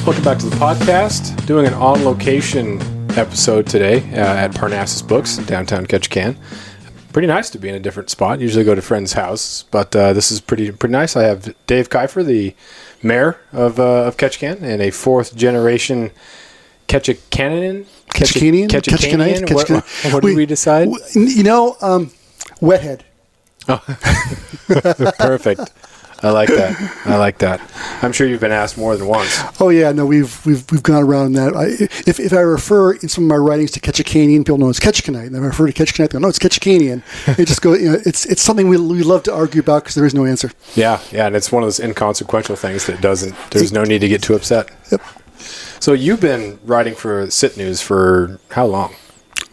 Welcome back to the podcast. Doing an on-location episode today at Parnassus Books in downtown Ketchikan. Pretty nice to be in a different spot. Usually go to friends' house, but this is pretty nice. I have Dave Kiffer, the mayor of Ketchikan, and a fourth-generation Ketchikanian. What did we decide? Wethead. Oh, perfect. I like that. I'm sure you've been asked more than once. Oh yeah, no, we've gone around that. If I refer in some of my writings to Ketchikanian, people know it's Ketchikanite. And if I refer to Ketchikanite, they go, no, it's Ketchikanian. It just goes, it's something we love to argue about because there is no answer. Yeah, and it's one of those inconsequential things that there's no need to get too upset. Yep. So you've been writing for Sit News for how long?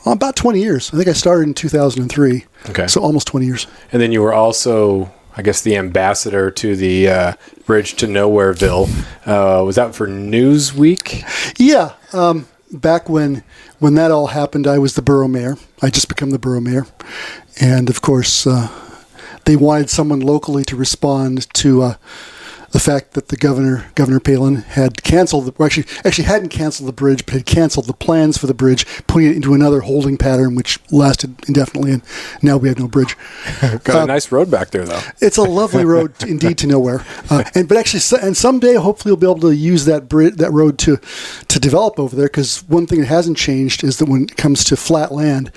About 20 years. I think I started in 2003. Okay. So almost 20 years. And then you were also, I guess, the ambassador to the Bridge to Nowhereville. Was that for Newsweek? Yeah. Back when that all happened, I was the borough mayor. I just become the borough mayor. And, of course, they wanted someone locally to respond to the fact that the Governor Palin had canceled, actually hadn't canceled the bridge, but had canceled the plans for the bridge, putting it into another holding pattern, which lasted indefinitely, and now we have no bridge. Got a nice road back there, though. It's a lovely road, indeed, to nowhere. And someday, hopefully, we'll be able to use that road to develop over there, because one thing that hasn't changed is that when it comes to flat land,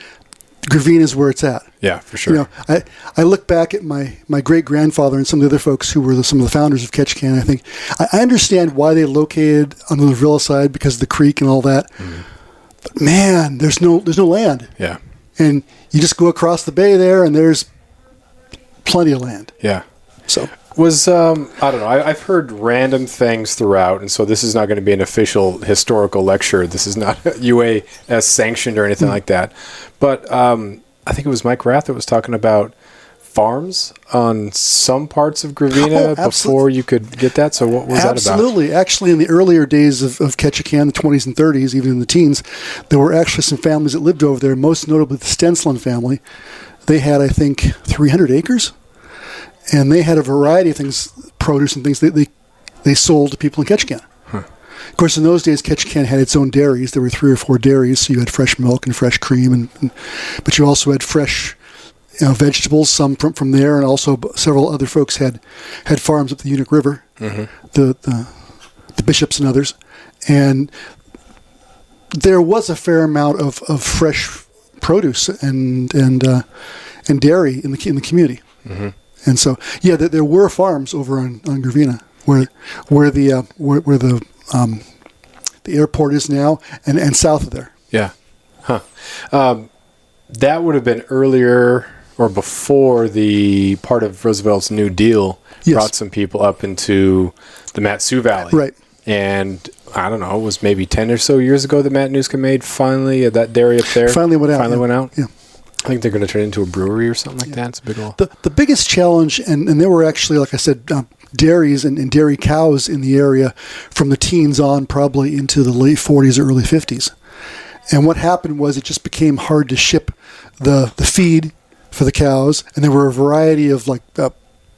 Gravina is where it's at. Yeah, for sure. I look back at my great-grandfather and some of the other folks who were some of the founders of Ketchikan. I think I understand why they located on the Rivalries side because of the creek and all that. Mm-hmm. But man, there's no land. Yeah. And you just go across the bay there, and there's plenty of land. Yeah. So was I don't know. I've heard random things throughout, and so this is not going to be an official historical lecture. This is not UAS sanctioned or anything like that. But I think it was Mike Rath that was talking about farms on some parts of Gravina before you could get that. So what was that about? Absolutely. Actually, in the earlier days of Ketchikan, the 20s and 30s, even in the teens, there were actually some families that lived over there, most notably the Stenslin family. They had, I think, 300 acres. And they had a variety of things, produce and things they sold to people in Ketchikan. Huh. Of course, in those days, Ketchikan had its own dairies. There were 3 or 4 dairies, so you had fresh milk and fresh cream, but you also had fresh vegetables, some from there, and also several other folks had farms up the Unic River, mm-hmm. the bishops and others. And there was a fair amount of fresh produce and dairy in the community. Mm-hmm. And so, yeah, there were farms over on Gravina where the airport is now and south of there. Yeah. Huh. That would have been earlier or before the part of Roosevelt's New Deal brought some people up into the Mat-Su Valley. Right. And I don't know, it was maybe 10 or so years ago that Matt Newscombe finally, that dairy up there. Finally went out. Yeah. I think they're going to turn it into a brewery or something like that. It's a big old... The biggest challenge, and there were actually, like I said, dairies and dairy cows in the area from the teens on probably into the late 40s or early 50s. And what happened was it just became hard to ship the feed for the cows, and there were a variety of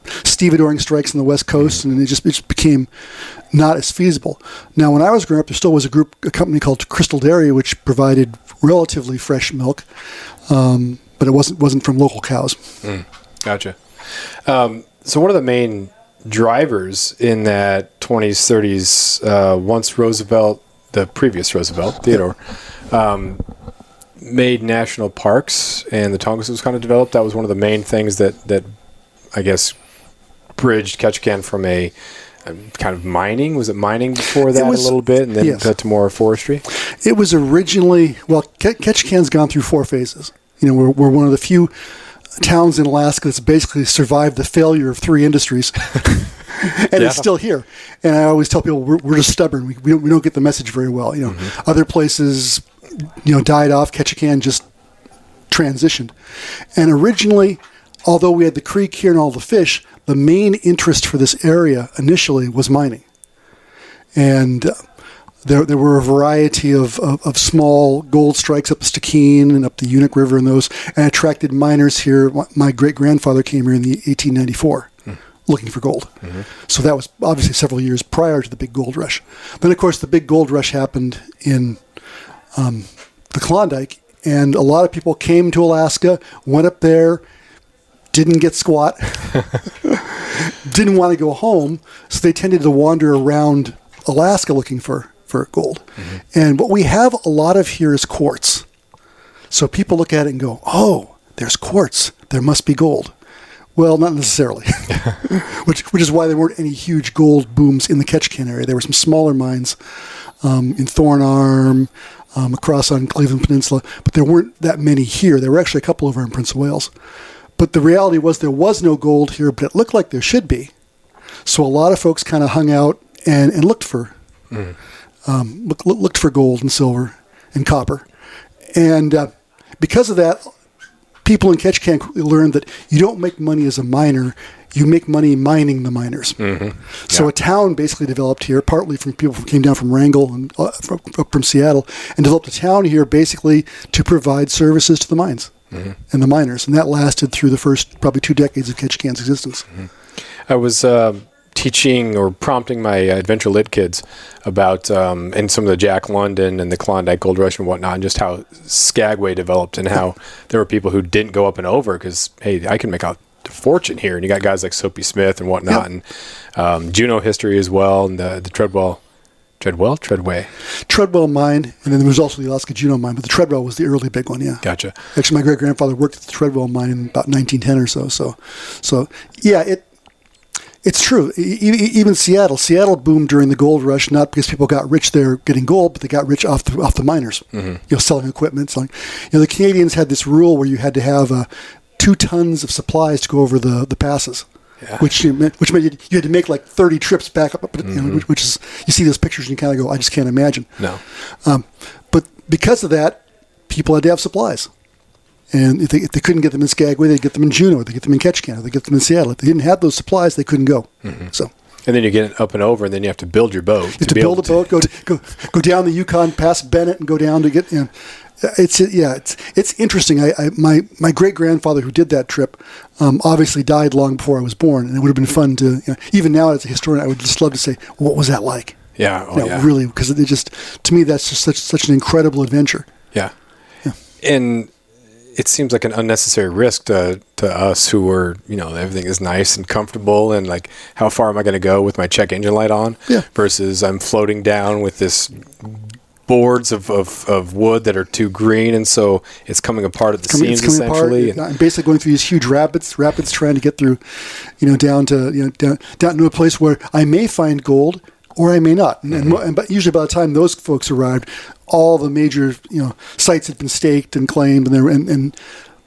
stevedoring strikes on the West Coast, and it just became not as feasible. Now, when I was growing up, there still was a company called Crystal Dairy, which provided relatively fresh milk, but it wasn't from local cows. Gotcha. So one of the main drivers in that 20s, 30s, once Roosevelt, the previous Roosevelt, Theodore, made national parks and the Tongass was kind of developed, that was one of the main things that I guess bridged Ketchikan from a kind of mining. Was it mining before that a little bit and then got to more forestry? It was originally, Ketchikan's gone through 4 phases. We're one of the few towns in Alaska that's basically survived the failure of 3 industries. And it's still here. And I always tell people we're just stubborn. We don't get the message very well. Mm-hmm. Other places, died off. Ketchikan just transitioned. And originally, although we had the creek here and all the fish, the main interest for this area initially was mining. And there were a variety of small gold strikes up the Ketchikan and up the Unic River and those, and attracted miners here. My great-grandfather came here in the 1894. looking for gold. So that was obviously several years prior to the big gold rush. Then, of course, the big gold rush happened in the Klondike, and a lot of people came to Alaska, went up there, didn't get squat, didn't want to go home, so they tended to wander around Alaska looking for gold. And what we have a lot of here is quartz. So people look at it and go, oh, there's quartz, there must be gold. Well, not necessarily, which is why there weren't any huge gold booms in the Ketchikan area. There were some smaller mines in Thorn Arm, across on Cleveland Peninsula, but there weren't that many here. There were actually a couple over in Prince of Wales. But the reality was there was no gold here, but it looked like there should be. So a lot of folks kind of hung out and looked for looked for gold and silver and copper. And because of that, people in Ketchikan learned that you don't make money as a miner, you make money mining the miners. So a town basically developed here, partly from people who came down from Wrangell and up from Seattle, and developed a town here basically to provide services to the mines and the miners. And that lasted through the first probably 2 decades of Ketchikan's existence. I was teaching or prompting my Adventure Lit kids about and some of the Jack London and the Klondike Gold Rush and whatnot, and just how Skagway developed and how there were people who didn't go up and over because, hey, I can make a fortune here. And you got guys like Soapy Smith and whatnot, and Juneau history as well, and the Treadway mine, and then there was also the Alaska Juneau mine, but the Treadwell was the early big one. Gotcha. Actually, my great grandfather worked at the Treadwell mine in about 1910 or so. So yeah, it's true. Even Seattle boomed during the gold rush, not because people got rich there getting gold, but they got rich off the miners, selling equipment. Selling, the Canadians had this rule where you had to have 2 tons of supplies to go over the passes, which meant you had to make like 30 trips back up, which is, you see those pictures and you kind of go, I just can't imagine. No. But because of that, people had to have supplies. And if they couldn't get them in Skagway, they'd get them in Juneau, they'd get them in Ketchikan, they'd get them in Seattle. If they didn't have those supplies, they couldn't go. So. And then you get up and over, and then you have to build your boat. You have to build a boat, go down the Yukon, past Bennett, and go down to get. It's interesting. My great grandfather who did that trip obviously died long before I was born, and it would have been fun to even now as a historian, I would just love to say, what was that like? Really, because it just, to me, that's just such an incredible adventure. And it seems like an unnecessary risk to us who are, everything is nice and comfortable, and like, how far am I going to go with my check engine light on? Versus I'm floating down with this boards of wood that are too green, and so it's coming apart at the seams essentially. I'm basically going through these huge rapids trying to get through, down to a place where I may find gold or I may not. But usually by the time those folks arrived, all the major sites had been staked and claimed, and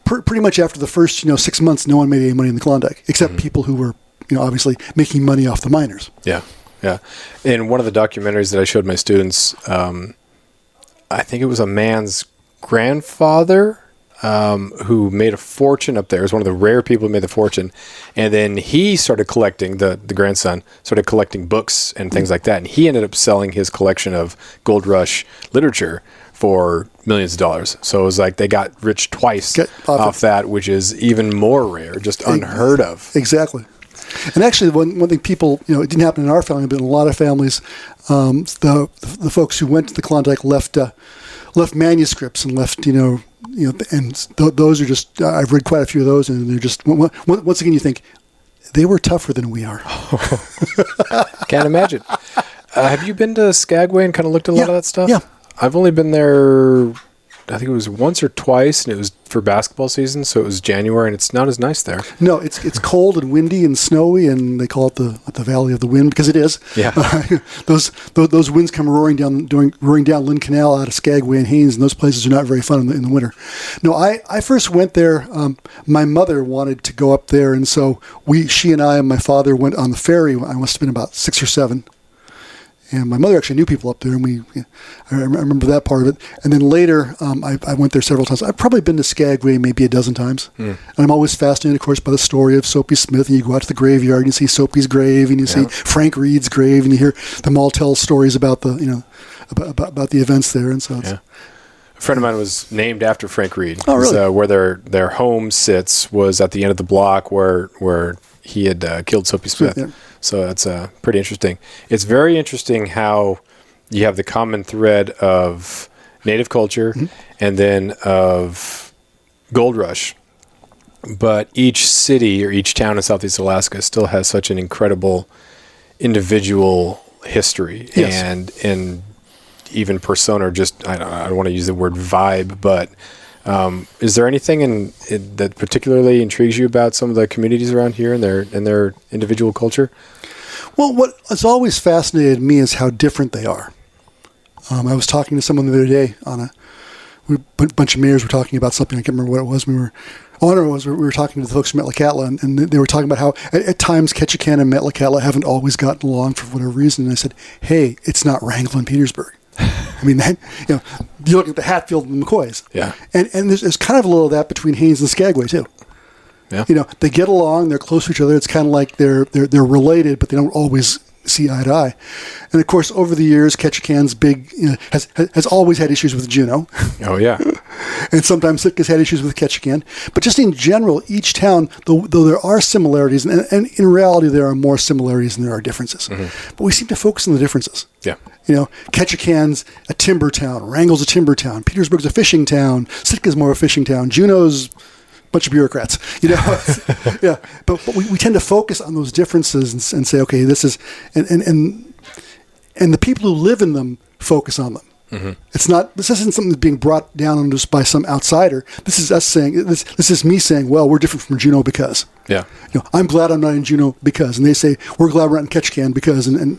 pretty much after the first 6 months, no one made any money in the Klondike except people who were obviously making money off the miners. Yeah. In one of the documentaries that I showed my students, I think it was a man's grandfather who made a fortune up there. It was one of the rare people who made the fortune. And then he started collecting, the grandson, started collecting books and things like that. And he ended up selling his collection of Gold Rush literature for millions of dollars. So it was like they got rich twice off that, which is even more rare, just unheard of. Exactly. And actually, one thing people, it didn't happen in our family, but in a lot of families, the folks who went to the Klondike left manuscripts and left, and those are just, I've read quite a few of those, and they're just, once again, you think, they were tougher than we are. Can't imagine. Have you been to Skagway and kind of looked at a lot of that stuff? Yeah. I've only been there, I think it was once or twice, and it was for basketball season, so it was January, and it's not as nice there. No, it's cold and windy and snowy, and they call it the Valley of the Wind because it is. Yeah. Those winds come roaring down Lynn Canal out of Skagway and Haines, and those places are not very fun in the winter. No, I first went there. My mother wanted to go up there, and so she and I and my father went on the ferry. I must have been about 6 or 7. And my mother actually knew people up there, and I remember that part of it. And then later, I went there several times. I've probably been to Skagway maybe a dozen times. And I'm always fascinated, of course, by the story of Soapy Smith. And you go out to the graveyard, and you see Soapy's grave, and you see Frank Reed's grave, and you hear them all tell stories about about the events there. And so it's, a friend of mine was named after Frank Reed. Oh, really? Where their home sits was at the end of the block where he had killed Soapy Smith. Yeah. So that's pretty interesting. It's very interesting how you have the common thread of native culture and then of gold rush. But each city or each town in Southeast Alaska still has such an incredible individual history and even persona, or just, I don't want to use the word vibe, but is there anything that particularly intrigues you about some of the communities around here and their individual culture? Well, what has always fascinated me is how different they are. I was talking to someone the other day a bunch of mayors were talking about something. I can't remember what it was. We were talking to the folks from Metlakatla, and they were talking about how at times Ketchikan and Metlakatla haven't always gotten along for whatever reason. And I said, hey, it's not Wrangell and Petersburg. I mean, you look at the Hatfield and McCoys. Yeah. And there's kind of a little of that between Haines and Skagway, too. Yeah. They get along, they're close to each other. It's kind of like they're related, but they don't always see eye to eye. And of course, over the years, Ketchikan's has always had issues with Juneau. Oh yeah. And sometimes Sitka's had issues with Ketchikan. But just in general, each town, though there are similarities, and in reality there are more similarities than there are differences. Mm-hmm. But we seem to focus on the differences. Yeah. Ketchikan's a timber town, Wrangell's a timber town, Petersburg's a fishing town, Sitka's more a fishing town, Juneau's bunch of bureaucrats, yeah. But we tend to focus on those differences and say, okay, this is, and the people who live in them focus on them. Mm-hmm. This isn't something that's being brought down on us by some outsider. This is us saying, this is me saying, well, we're different from Juneau because. Yeah. I'm glad I'm not in Juneau because, and they say, we're glad we're not in Ketchikan because, and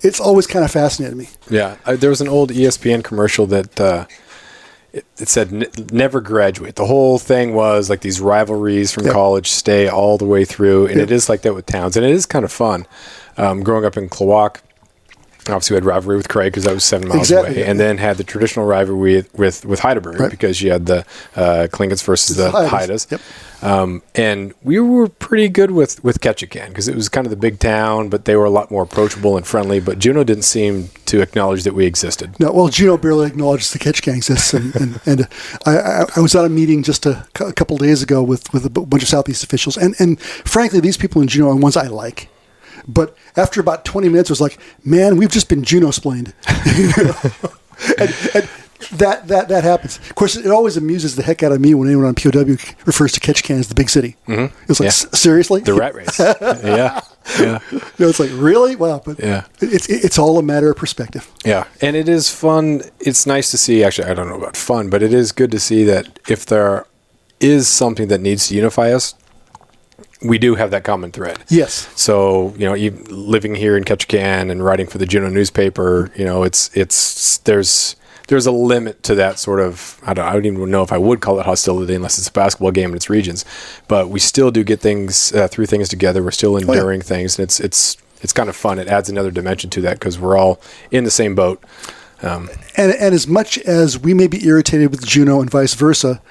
it's always kind of fascinated me. Yeah. There was an old ESPN commercial that, it said never graduate. The whole thing was like these rivalries from college stay all the way through. And it is like that with towns. And it is kind of fun. Growing up in Klawock, obviously we had rivalry with Craig because that was 7 miles away. Yeah. And then had the traditional rivalry with Heidelberg because you had the Klingons versus the Haidas. Yep. And we were pretty good with Ketchikan because it was kind of the big town, but they were a lot more approachable and friendly. But Juneau didn't seem to acknowledge that we existed. No, well, Juneau barely acknowledges the Ketchikan exists. And I was at a meeting just a couple days ago with a bunch of Southeast officials. And frankly, these people in Juneau are ones I like. But after about 20 minutes, it was like, man, we've just been Juneau-splained. and that happens. Of course, it always amuses the heck out of me when anyone on POW refers to Ketchikan as the big city. Mm-hmm. It's like, seriously? The rat race. Yeah. It's like, really? Wow. But it's all a matter of perspective. Yeah. And it is fun. It's nice to see, actually, I don't know about fun, but it is good to see that if there is something that needs to unify us, we do have that common thread. Yes. So, living here in Ketchikan and writing for the Juneau newspaper, there's a limit to that sort of, I don't even know if I would call it hostility unless it's a basketball game in its regions, but we still do get things through things together. We're still enduring things, and it's kind of fun. It adds another dimension to that because we're all in the same boat. And as much as we may be irritated with Juneau and vice versa,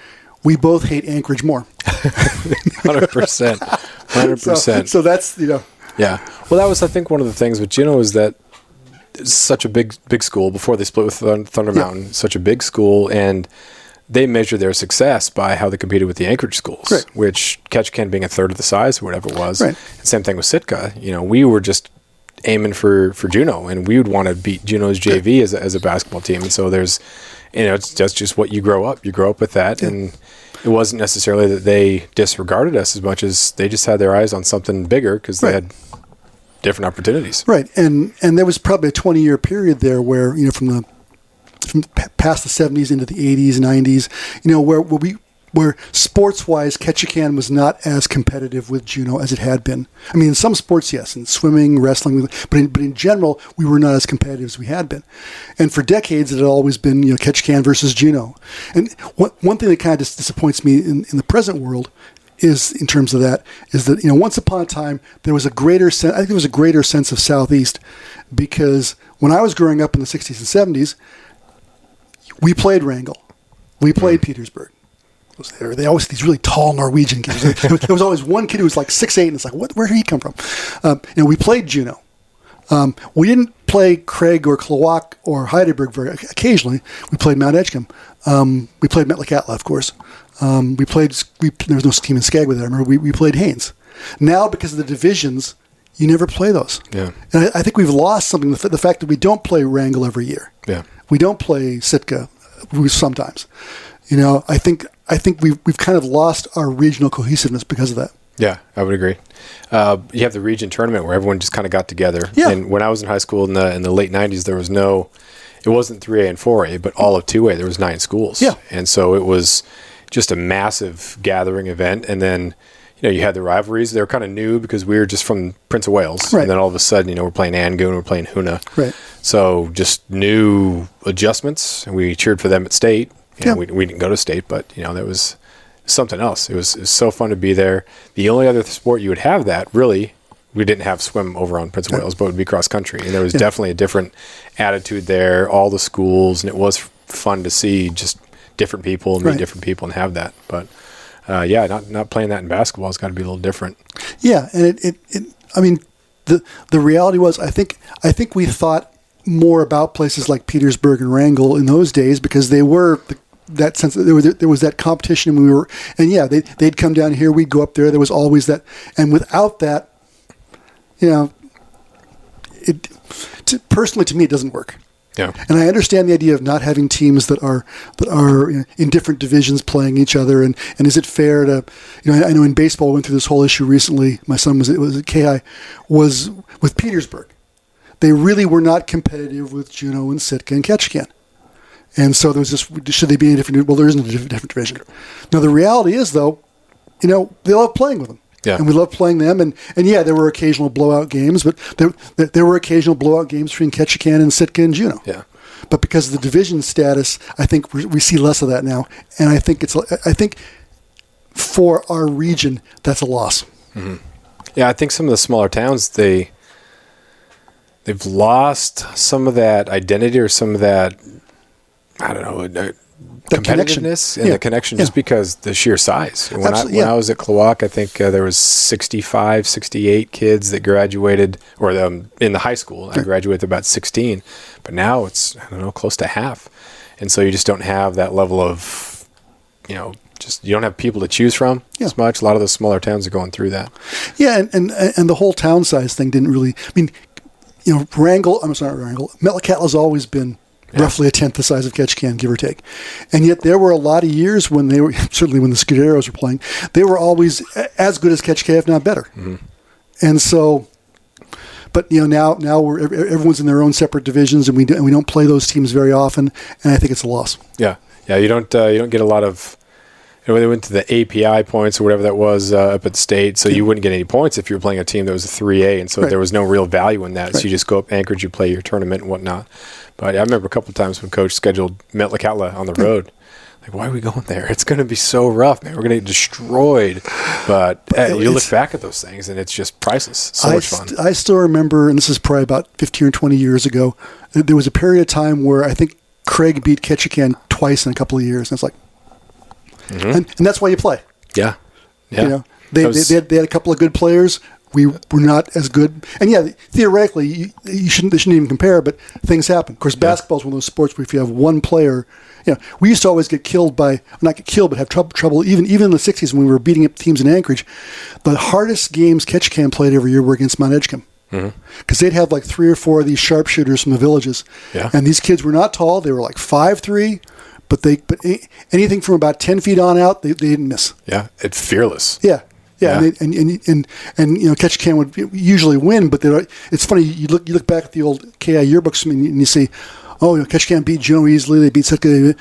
we both hate Anchorage more. 100%. 100%. So that's, Yeah. Well, that was, I think, one of the things with Juneau is that it's such a big school before they split with Thunder Mountain, such a big school, and they measure their success by how they competed with the Anchorage schools, which Ketchikan being a third of the size or whatever it was. Right. And same thing with Sitka. We were just aiming for Juneau, and we would want to beat Juneau's JV as a basketball team. And so there's, that's just what you grow up. You grow up with that, and it wasn't necessarily that they disregarded us as much as they just had their eyes on something bigger because they had different opportunities. Right. And there was probably a 20-year period there where, from past the 70s into the 80s, 90s, where sports-wise, Ketchikan was not as competitive with Juneau as it had been. I mean, in some sports, yes, in swimming, wrestling, but in general, we were not as competitive as we had been. And for decades, it had always been, Ketchikan versus Juneau. And one thing that kind of disappoints me in the present world is, in terms of that, is that, once upon a time, there was a greater sense, I think there was a greater sense of Southeast, because when I was growing up in the 60s and 70s, we played Wrangell. We played Petersburg. They always these really tall Norwegian kids. There was always one kid who was like 6'8", and it's like, where did he come from? We played Juneau. We didn't play Craig or Klawock or Heidelberg very occasionally. We played Mount Edgecombe. We played Metlakatla, of course. There was no team in Skagway there. I remember we played Haynes. Now, because of the divisions, you never play those. Yeah. And I think we've lost something. The fact that we don't play Wrangell every year. Yeah. We don't play Sitka sometimes. I think we've kind of lost our regional cohesiveness because of that. Yeah, I would agree. You have the region tournament where everyone just kind of got together. Yeah. And when I was in high school in the late 90s, there was it wasn't 3A and 4A, but all of 2A. There was 9 schools. Yeah. And so it was just a massive gathering event. And then, you had the rivalries. They were kind of new because we were just from Prince of Wales. Right. And then all of a sudden, we're playing Angoon, we're playing Hoona. Right. So just new adjustments. And we cheered for them at state. We didn't go to state, but, that was something else. It was so fun to be there. The only other sport you would have that, really, we didn't have swim over on Prince of Wales, but it would be cross country. And there was definitely a different attitude there, all the schools, and it was fun to see just different people and meet different people and have that. But, not playing that in basketball has got to be a little different. Yeah, and the reality was, I think we thought more about places like Petersburg and Wrangell in those days because they were that sense that there was that competition, and they'd come down here, we'd go up there. There was always that, and without that, personally to me, it doesn't work. Yeah. And I understand the idea of not having teams that are in different divisions playing each other, and is it fair to, I know in baseball we went through this whole issue recently. My son was at KI, was with Petersburg. They really were not competitive with Juneau and Sitka and Ketchikan. And so there was should they be in a different? Well, there isn't a different division. Now the reality is, though, they love playing with them, and we love playing them. And there were occasional blowout games, but there were occasional blowout games between Ketchikan and Sitka and Juneau. Yeah. But because of the division status, I think we see less of that now, and I think for our region that's a loss. Mm-hmm. Yeah, I think some of the smaller towns they've lost some of that identity or some of that. I don't know, the competitiveness and the connection just because the sheer size. When I was at Klawock, I think there was 65, 68 kids that graduated, or in the high school. I graduated about 16. But now it's, close to half. And so you just don't have that level of, you don't have people to choose from as much. A lot of those smaller towns are going through that. Yeah, and the whole town size thing didn't really, Metlakatla's always been roughly a tenth the size of Ketchikan, give or take. And yet there were a lot of years when they were, certainly when the Scuderos were playing, they were always as good as Ketchikan, if not better. Mm-hmm. And so, but now everyone's in their own separate divisions, and we don't play those teams very often, and I think it's a loss. Yeah. You don't get a lot of. They went to the API points or whatever that was up at state, so you wouldn't get any points if you were playing a team that was a 3A, and so there was no real value in that. So you just go up Anchorage, you play your tournament and whatnot. But I remember a couple of times when Coach scheduled Metlakatla on the road. Like, why are we going there? It's going to be so rough, man. We're going to get destroyed. But you look back at those things, and it's just priceless. So much fun. I still remember, and this is probably about 15 or 20 years ago, there was a period of time where I think Craig beat Ketchikan twice in a couple of years. And it's like, and that's why you play. Yeah. They had a couple of good players. We were not as good. And theoretically, they shouldn't even compare, but things happen. Of course, basketball is one of those sports where if you have one player, we used to always get killed not get killed, but have trouble. Even in the 60s when we were beating up teams in Anchorage, the hardest games Ketchikan played every year were against Mount Edgecombe. Because they'd have like 3 or 4 of these sharpshooters from the villages. Yeah. And these kids were not tall. They were like 5'3", but anything from about 10 feet on out, they didn't miss. Yeah, it's fearless. Yeah. And Ketchikan would usually win, but it's funny. You look back at the old KI yearbooks and you see, Ketchikan beat Juneau easily. They beat Sitka.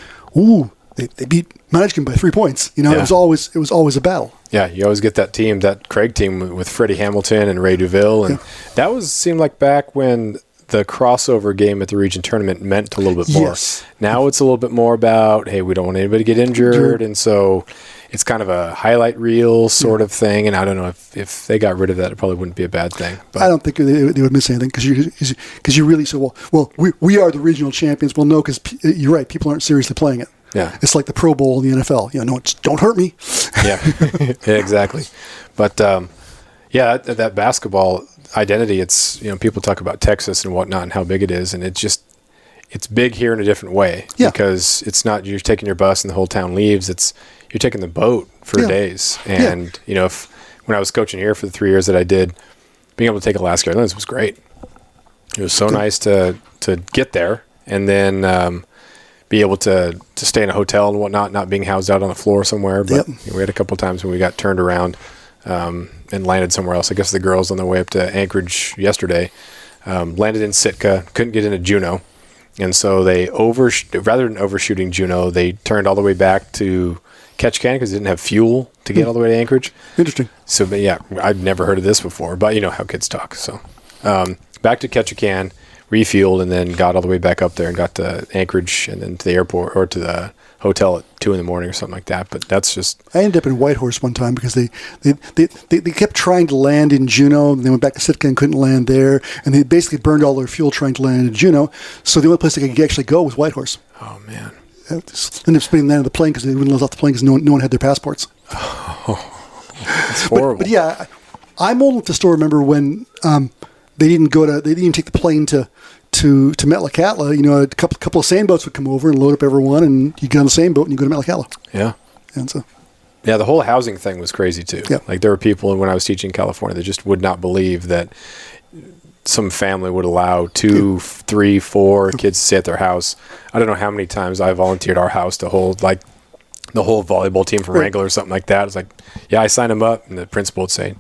They beat Mount Edgecombe by 3 points. It was always a battle. Yeah, you always get that team, that Craig team with Freddie Hamilton and Ray Duville, and that seemed like back when the crossover game at the region tournament meant a little bit more. Yes. Now it's a little bit more about, hey, we don't want anybody to get injured, and so it's kind of a highlight reel sort of thing. And I don't know if they got rid of that, it probably wouldn't be a bad thing. But I don't think they would miss anything because you really say, well, we are the regional champions. Well, no, because you're right, people aren't seriously playing it. Yeah, it's like the Pro Bowl in the NFL. Don't hurt me. Yeah, exactly. But that basketball identity. It's, people talk about Texas and whatnot and how big it is, and it's big here in a different way because it's not you're taking your bus and the whole town leaves. It's you're taking the boat for days. And, when I was coaching here for the 3 years that I did, being able to take Alaska Airlines was great. It was so nice to get there and then be able to stay in a hotel and whatnot, not being housed out on the floor somewhere. But we had a couple of times when we got turned around and landed somewhere else. I guess the girls on their way up to Anchorage yesterday landed in Sitka, couldn't get into Juneau. And so they rather than overshooting Juneau, they turned all the way back to Ketchikan because they didn't have fuel to get all the way to Anchorage. Interesting. So, but yeah, I'd never heard of this before, but you know how kids talk. So back to Ketchikan, refueled, and then got all the way back up there and got to Anchorage and then to the airport or to the hotel at 2 a.m. or something like that. But that's just... I ended up in Whitehorse one time because they kept trying to land in Juneau, and they went back to Sitka and couldn't land there, and they basically burned all their fuel trying to land in Juneau. So the only place they could actually go was Whitehorse. Oh, man. Ended up spending the night on the plane because they wouldn't let off the plane because no one had their passports. That's horrible. But yeah, I'm old enough to still remember when they didn't even take the plane to Metlakatla. You know, a couple of seine boats would come over and load up everyone, and you get on the seine boat and you go to Metlakatla. Yeah. And so... Yeah, the whole housing thing was crazy too. Yeah. Like there were people when I was teaching in California that just would not believe that some family would allow 2, 3, 4 kids to stay at their house. I don't know how many times I volunteered our house to hold like the whole volleyball team from Wrangell or something like that. It's like, yeah, I signed them up, and the principal would say,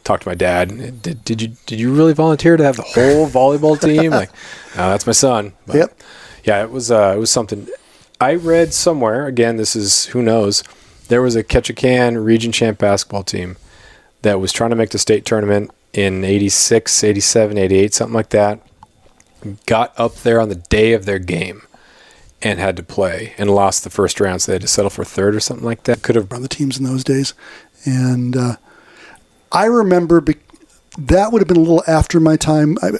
talk to my dad. Did you really volunteer to have the whole volleyball team? Like, no, that's my son. But, yeah, it was something. I read somewhere. Again, this is who knows. There was a Ketchikan region champ basketball team that was trying to make the state tournament in 86, 87, 88, something like that. Got up there on the day of their game and had to play and lost the first round, so they had to settle for third or something like that. Could have run the teams in those days. And I remember that would have been a little after my time. I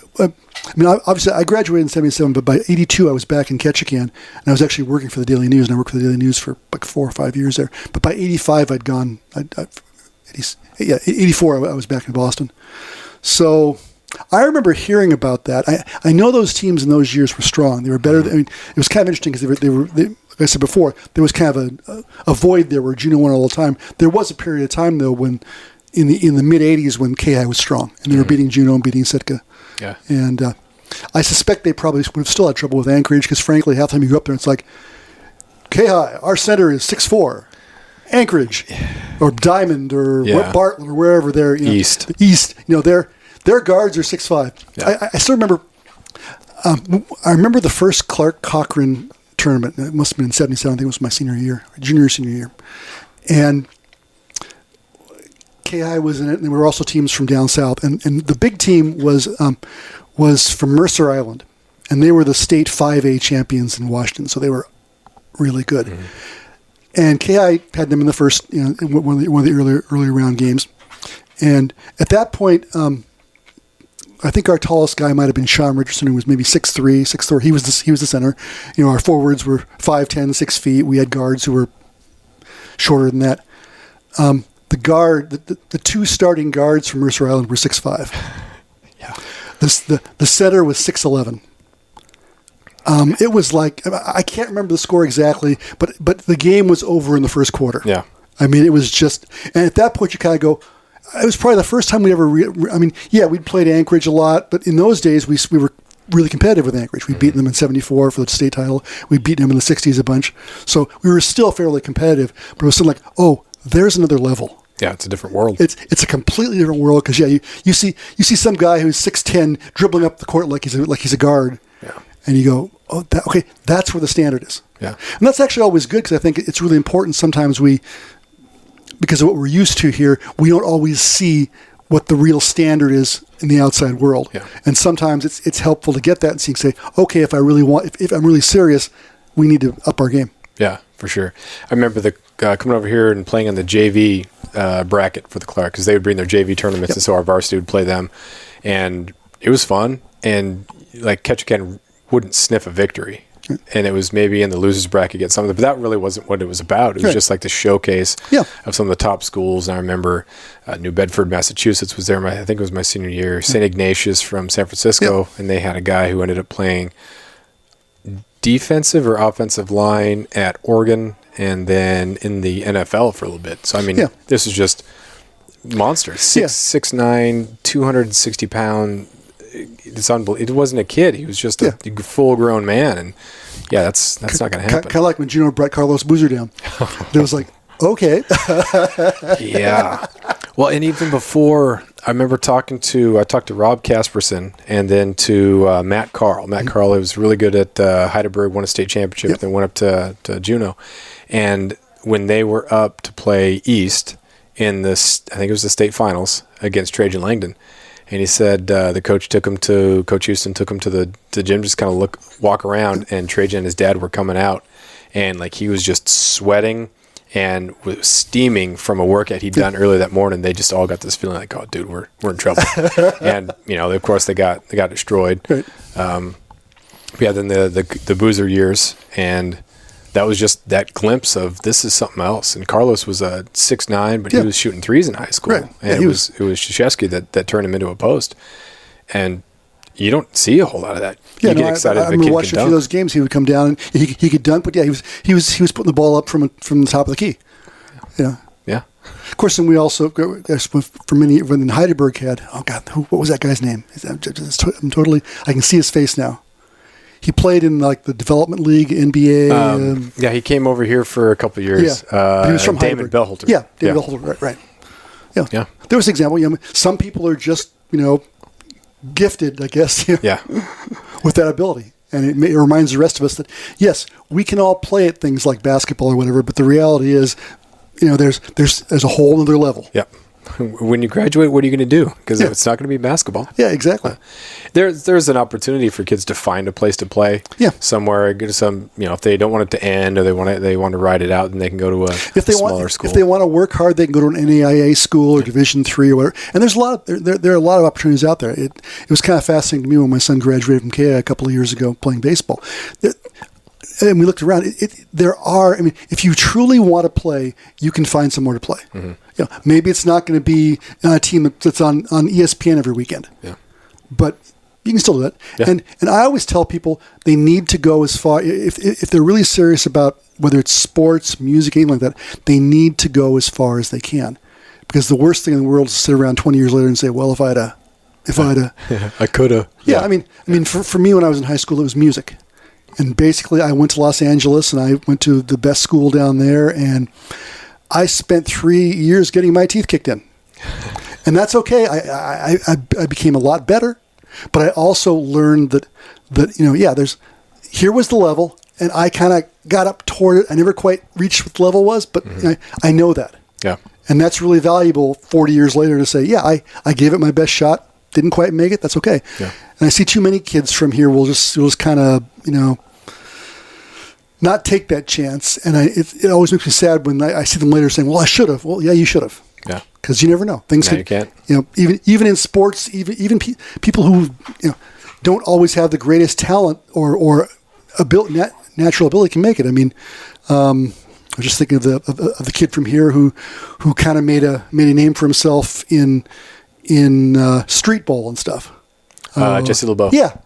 mean, obviously, I graduated in 77, but by 82, I was back in Ketchikan, and I was actually working for the Daily News, and I worked for the Daily News for like 4 or 5 years there. But by 85, I'd gone, 84, I was back in Boston. So I remember hearing about that. I know those teams in those years were strong. They were better. I mean, it was kind of interesting because they were like I said before, there was kind of a void there where Juneau won all the time. There was a period of time, though, when in the mid-'80s when KI was strong, and they were beating Juneau and beating Sitka. Yeah. And I suspect they probably would have still had trouble with Anchorage because, frankly, half the time you go up there, it's like, KI, our center is 6'4". Anchorage or Diamond or Bartlett or wherever they're... East. Their guards are 6'5". Yeah. I still remember... I remember the first Clark Cochran tournament. It must have been in 77. I think it was my senior year. And KI was in it, and there were also teams from down south. And the big team was from Mercer Island, and they were the state 5A champions in Washington, so they were really good. Mm-hmm. And KI had them in the first, one of the early round games. And at that point, I think our tallest guy might have been Sean Richardson, who was maybe 6'3", 6'4". He was the center. Our forwards were 5'10", 6 feet. We had guards who were shorter than that. The 2 starting guards from Mercer Island were 6'5". Yeah. The center was 6'11". It was like, I can't remember the score exactly, but the game was over in the first quarter. Yeah. I mean, it was just, and at that point you kind of go, it was probably the first time we ever, we'd played Anchorage a lot, but in those days we were really competitive with Anchorage. We'd beaten them in 74 for the state title. We'd beaten them in the 60s a bunch. So we were still fairly competitive, but it was sort of like, oh, there's another level. Yeah, it's a different world. It's a completely different world because you see some guy who's 6'10" dribbling up the court like he's a guard. Yeah. And you go, oh, that's where the standard is. Yeah. And that's actually always good because I think it's really important. Sometimes because of what we're used to here, we don't always see what the real standard is in the outside world. Yeah. And sometimes it's helpful to get that and say, okay, if I'm really serious, we need to up our game. Yeah, for sure. I remember coming over here and playing on the JV bracket for the Clark because they would bring their JV tournaments, and so our varsity would play them, and it was fun. And like Ketchikan wouldn't sniff a victory. and it was maybe in the losers bracket get something, but that really wasn't what it was about. It was just like the showcase of some of the top schools. And I remember New Bedford, Massachusetts was there. I think it was my senior year. St. Ignatius from San Francisco, and they had a guy who ended up playing defensive or offensive line at Oregon, and then in the NFL for a little bit. So I mean, this is just monster. 6'9", 260 pound. It's unbelievable. It wasn't a kid. He was just a full grown man, and that's not going to happen. Kind of like when Gino brought Carlos Boozer down. It was like, okay. Yeah. Well, and even before, I remember I talked to Rob Casperson and then to Matt Carl. Matt Carl was really good at Heidelberg, won a state championship, then went up to Juneau. And when they were up to play East in this, I think it was the state finals against Trajan Langdon, and he said Coach Houston took him to the gym, just kind of walk around, and Trajan and his dad were coming out, and like he was just sweating and was steaming from a workout he'd done earlier that morning. They just all got this feeling like, oh, dude, we're in trouble. And of course they got destroyed. Right. Then the Boozer years, and that was just that glimpse of this is something else. And Carlos was a 6'9", but he was shooting threes in high school. Right. And it was Krzyzewski that turned him into a post. And you don't see a whole lot of that. You get excited. I remember watching a few of those games. He would come down and he could dunk, but he was putting the ball up from the top of the key. Yeah. Of course, and we also for many when Heidelberg had what was that guy's name? I can see his face now. He played in like the development league, NBA. He came over here for a couple of years. Yeah. He was from Damon Bellholter. Yeah, Damon Bellholter. Right. Yeah. There was an example. Some people are just gifted, I guess. With that ability, and it reminds the rest of us that yes, we can all play at things like basketball or whatever, but the reality is, there's a whole other level. Yeah. When you graduate, what are you going to do? Because it's not going to be basketball. Yeah, exactly. There's an opportunity for kids to find a place to play. Yeah. Somewhere, go to some, if they don't want it to end or they want to ride it out, then they can go to a smaller school. If they want to work hard, they can go to an NAIA school or Division III or whatever. And there's there are a lot of opportunities out there. It was kind of fascinating to me when my son graduated from KI a couple of years ago playing baseball. And we looked around. If you truly want to play, you can find somewhere to play. Mm-hmm. Maybe it's not going to be a team that's on ESPN every weekend. Yeah. But you can still do that. Yeah. And I always tell people they need to go as far, if they're really serious about whether it's sports, music, anything like that, they need to go as far as they can. Because the worst thing in the world is to sit around 20 years later and say, well, if I could have. Yeah, I mean, for me when I was in high school, it was music. And basically, I went to Los Angeles, and I went to the best school down there, and I spent 3 years getting my teeth kicked in. And that's okay. I became a lot better, but I also learned that here was the level, and I kind of got up toward it. I never quite reached what the level was, but I know that. Yeah. And that's really valuable 40 years later to say, I gave it my best shot. Didn't quite make it. That's okay. Yeah. And I see too many kids from here will just kind of, not take that chance. And it always makes me sad when I see them later saying, well, I should have. Well, yeah, you should have. Yeah. Because you never know. You can't. Even in sports, even people who don't always have the greatest talent or natural ability can make it. I mean, I was just thinking of the kid from here who kind of made a name for himself in street ball and stuff. Jesse LeBeau. Yeah.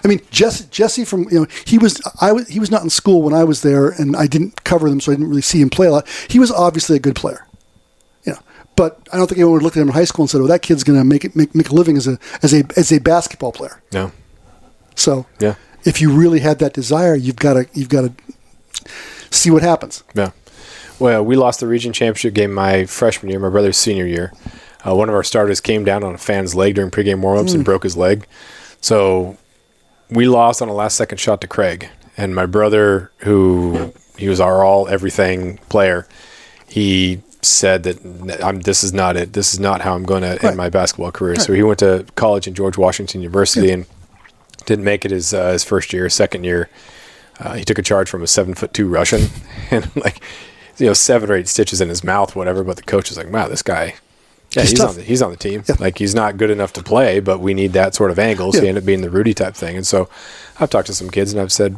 I mean, Jesse from he was not in school when I was there, and I didn't cover them, so I didn't really see him play a lot. He was obviously a good player. But I don't think anyone would look at him in high school and said, "Oh, that kid's going to make a living as a basketball player." No. So if you really had that desire, you've got to see what happens. Yeah. Well, we lost the region championship game my freshman year, my brother's senior year. One of our starters came down on a fan's leg during pregame warmups and broke his leg. So we lost on a last-second shot to Craig. And my brother, he was our all-everything player, he said that this is not it. This is not how I'm going to end my basketball career. Right. So he went to college in George Washington University and didn't make it his first year. Second year, he took a charge from a 7'2" Russian and 7 or 8 stitches in his mouth, whatever. But the coach was like, wow, this guy Yeah, he's on the team. Yeah. Like, he's not good enough to play, but we need that sort of angle. So Yeah. he ended up being the Rudy type thing. And so I've talked to some kids and I've said,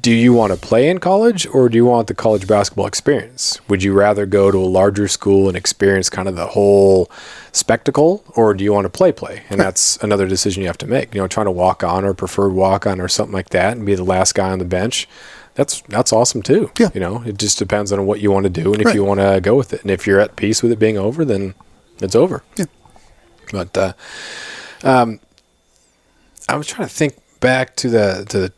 do you want to play in college or do you want the college basketball experience? Would you rather go to a larger school and experience kind of the whole spectacle, or do you want to play? And that's another decision you have to make. Trying to walk on or preferred walk on or something like that and be the last guy on the bench. That's awesome too. Yeah. It just depends on what you want to do and if Right. you want to go with it. And if you're at peace with it being over, then it's over. Yeah. But I was trying to think back to the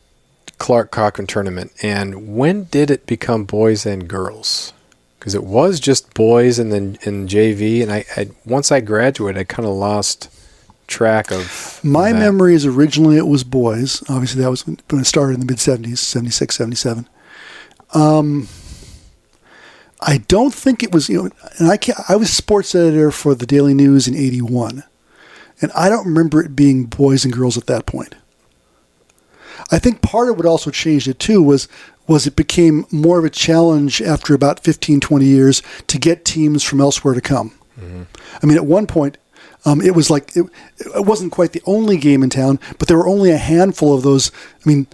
Clark Cochran tournament, and when did it become boys and girls? Because it was just boys and then in JV, and I once I graduated, I kind of lost track of My that. memory is originally it was boys. Obviously, that was when it started in the mid-'70s, 76, 77. I don't think it was, and I was sports editor for the Daily News in 81, and I don't remember it being boys and girls at that point. I think part of what also changed it too was it became more of a challenge after about 15, 20 years to get teams from elsewhere to come. Mm-hmm. I mean, at one point, it was like it wasn't quite the only game in town, but there were only a handful of those. It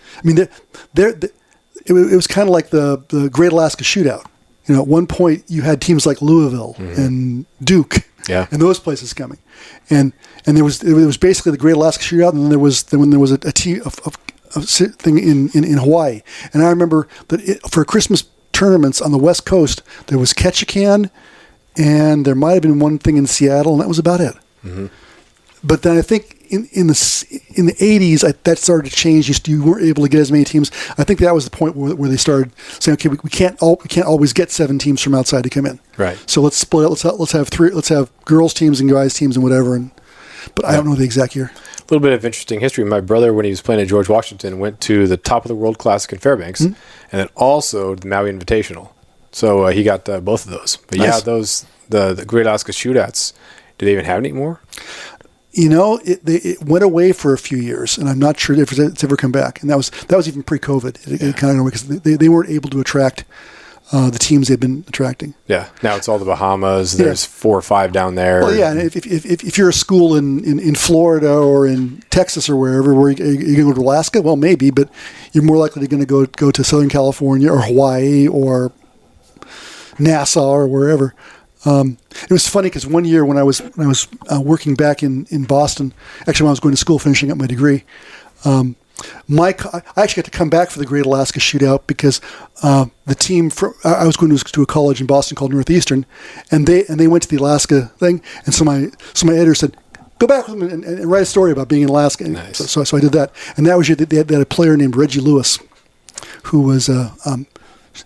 was kind of like the Great Alaska Shootout. At one point you had teams like Louisville and Duke, and those places coming, and it was basically the Great Alaska Shootout, and then there was a team a thing in Hawaii, and I remember that for Christmas tournaments on the West Coast there was Ketchikan, and there might have been one thing in Seattle, and that was about it. Mm-hmm. But then I think in the 80s that started to change. You weren't able to get as many teams. I think that was the point where they started saying, okay, we can't always get 7 teams from outside to come in. Right. So let's split it. Let's have 3. Let's have girls teams and guys teams and whatever. But I don't know the exact year. A little bit of interesting history. My brother, when he was playing at George Washington, went to the top of the World Classic in Fairbanks, and then also the Maui Invitational. So he got both of those. But nice. The Great Alaska Shootouts. Do they even have any more? It went away for a few years, and I'm not sure if it's ever come back. And that was even pre-COVID. It kind of because they weren't able to attract the teams they've been attracting. Yeah. Now it's all the Bahamas. There's 4 or 5 down there. Well, yeah. And if you're a school in Florida or in Texas or wherever, where you're going to go to Alaska, well, maybe, but you're more likely to go to Southern California or Hawaii or Nassau or wherever. It was funny because one year when I was working back in Boston, actually when I was going to school finishing up my degree, I actually got to come back for the Great Alaska Shootout because the team I was going to a college in Boston called Northeastern, and they went to the Alaska thing, and so my editor said, go back with them and write a story about being in Alaska. Nice. So I did that, and that was they had a player named Reggie Lewis, who was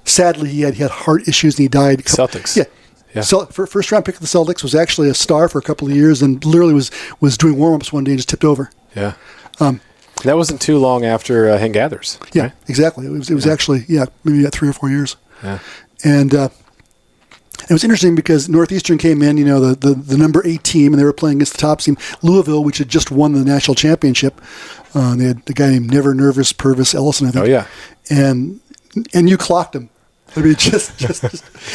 sadly he had heart issues and he died. Celtics. Yeah. Yeah. So first round pick of the Celtics, was actually a star for a couple of years, and literally was doing warm ups one day and just tipped over. Yeah. That wasn't too long after Hank Gathers. Yeah, right? exactly. It was actually maybe 3 or 4 years. Yeah. And it was interesting because Northeastern came in, the number 8 team, and they were playing against the top team, Louisville, which had just won the national championship. They had a guy named Never Nervous Purvis Ellison, I think. Oh yeah. And you clocked him. I mean, just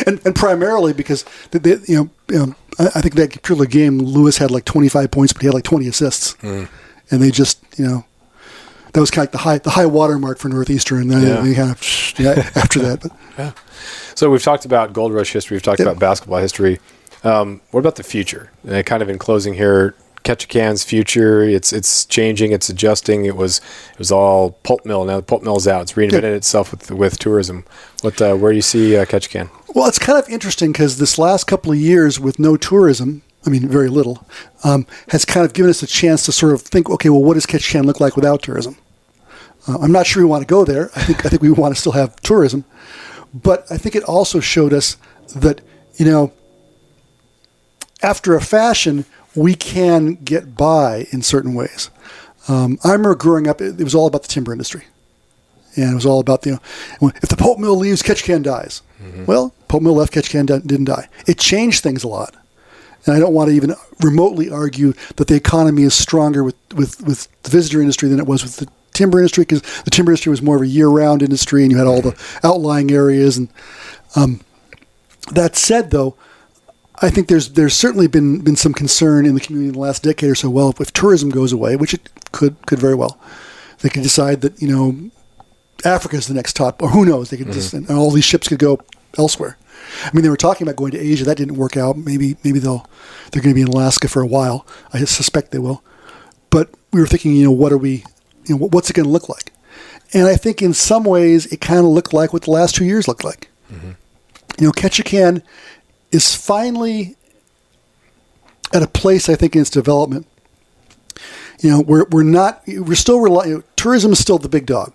and primarily because I think that particular game, Lewis had like 25 points, but he had like 20 assists, and they just that was kind of like the high watermark for Northeastern, and then they kind of after that. But yeah. So we've talked about Gold Rush history. We've talked about basketball history. What about the future? And kind of in closing here, Ketchikan's future. It's changing. It's adjusting. It was all pulp mill. Now the pulp mill's out. It's reinvented itself with tourism. Where do you see Ketchikan? Well, it's kind of interesting because this last couple of years with no tourism, I mean very little, has kind of given us a chance to sort of think, okay, well, what does Ketchikan look like without tourism? I'm not sure we want to go there. I think we want to still have tourism, but I think it also showed us that after a fashion, we can get by in certain ways. I remember growing up, it was all about the timber industry. And it was all about, if the pulp mill leaves, Ketchikan dies. Mm-hmm. Well, pulp mill left, Ketchikan didn't die. It changed things a lot. And I don't want to even remotely argue that the economy is stronger with the visitor industry than it was with the timber industry, because the timber industry was more of a year-round industry, and you had all the outlying areas. And that said, though, I think there's certainly been some concern in the community in the last decade or so. Well, if tourism goes away, which it could very well, they could decide that Africa is the next top, or who knows? They could just, and all these ships could go elsewhere. I mean, they were talking about going to Asia. That didn't work out. Maybe they're going to be in Alaska for a while. I suspect they will. But we were thinking, what's it going to look like? And I think in some ways it kind of looked like what the last 2 years looked like. Ketchikan is finally at a place, I think, in its development. We're still relying. Tourism is still the big dog.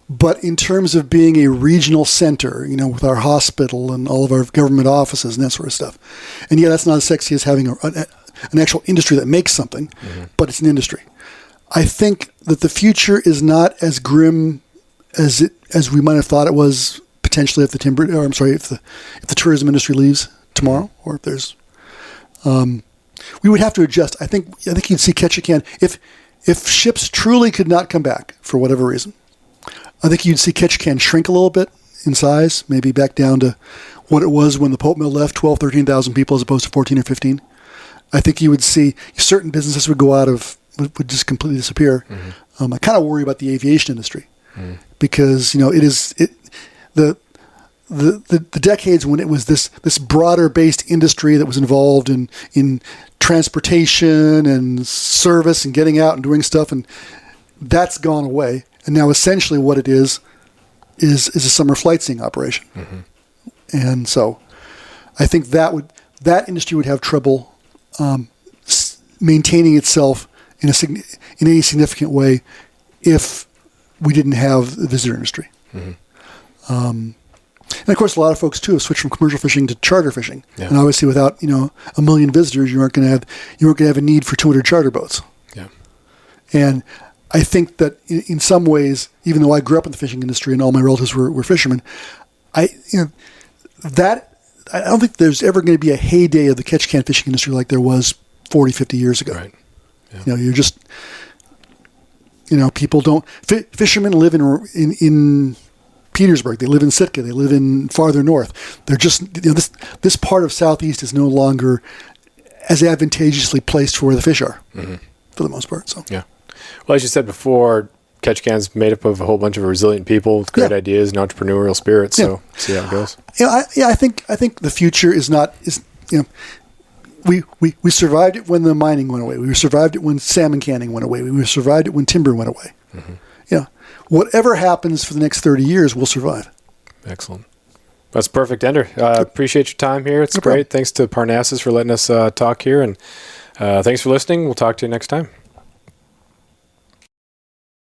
But in terms of being a regional center, with our hospital and all of our government offices and that sort of stuff, and that's not as sexy as having an actual industry that makes something, but it's an industry. I think that the future is not as grim as we might have thought it was potentially if the tourism industry leaves tomorrow, or if there's, we would have to adjust. I think you'd see Ketchikan if ships truly could not come back for whatever reason. I think you'd see Ketchikan shrink a little bit in size, maybe back down to what it was when the pulp mill left, 12, 13,000 people as opposed to 14 or 15. I think you would see certain businesses would would just completely disappear. I kind of worry about the aviation industry because, the decades when it was this broader based industry that was involved in transportation and service and getting out and doing stuff, and that's gone away. And now essentially what it is a summer flight seeing operation. And so I think that industry would have trouble maintaining itself in any significant way if we didn't have the visitor industry. And of course, a lot of folks too have switched from commercial fishing to charter fishing. Yeah. And obviously, without 1 million visitors, you aren't going to have a need for 200 charter boats. Yeah. And I think that in some ways, even though I grew up in the fishing industry and all my relatives were fishermen, I don't think there's ever going to be a heyday of the Ketchikan fishing industry like there was 40, 50 years ago. Right. Yeah. You're just, people don't. Fishermen live in Petersburg. They live in Sitka. They live in farther north. They're just, this part of Southeast is no longer as advantageously placed for where the fish are, for the most part. So yeah. Well, as you said before, Ketchikan's made up of a whole bunch of resilient people with great ideas and entrepreneurial spirit. So see how it goes. I think the future is we survived it when the mining went away. We survived it when salmon canning went away. We survived it when timber went away. Whatever happens for the next 30 years, we'll survive. Excellent. That's perfect, Ender. Appreciate your time here. It's great. Thanks to Parnassus for letting us talk here, and thanks for listening. We'll talk to you next time.